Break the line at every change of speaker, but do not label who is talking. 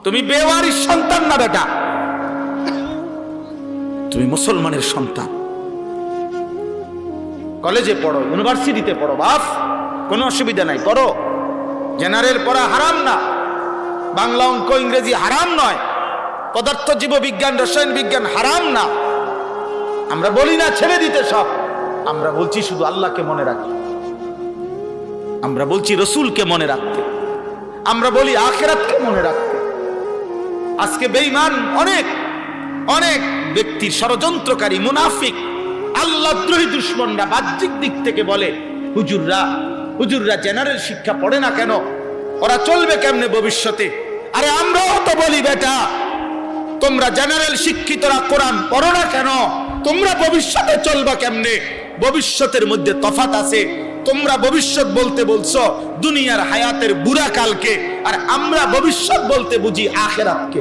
তুমি বেওয়ারিশ সন্তান না বেটা, তুমি মুসলমানের সন্তান। কলেজে পড়ো, ইউনিভার্সিটিতে পড়ো, বাপ কোনো অসুবিধা নাই, পড়ো। জেনারেল পড়া হারাম না, বাংলা অঙ্ক ইংরেজি হারাম নয়, পদার্থ জীব বিজ্ঞান রসায়ন বিজ্ঞান হারাম না। আমরা বলি না ছেড়ে দিতে সব, আমরা বলছি শুধু আল্লাহকে মনে রাখতে, আমরা বলছি রসুলকে মনে রাখতে, আমরা বলি আখিরাতকে মনে রাখতে। আজকে বেঈমান অনেক অনেক ব্যক্তির ষড়যন্ত্রকারী মুনাফিক আল্লাহদ্রোহী দুশমনরা বাহ্যিক দিক থেকে বলে হুজুররা জেনারেল শিক্ষা পড়ে না কেন, ওরা চলবে কেমনে ভবিষ্যতে? আরে আমরাও তো বলি বেটা, তোমরা জেনারেল শিক্ষিতরা কোরআন পড়ো না কেন, তোমরা ভবিষ্যতে চলবা কেমনে? ভবিষ্যতের মধ্যে তফাত আছে। তোমরা ভবিষ্যৎ বলতে বলছো দুনিয়ার হায়াতের বুড়া কালকে, আর আমরা ভবিষ্যৎ বলতে বুঝি আখিরাতকে।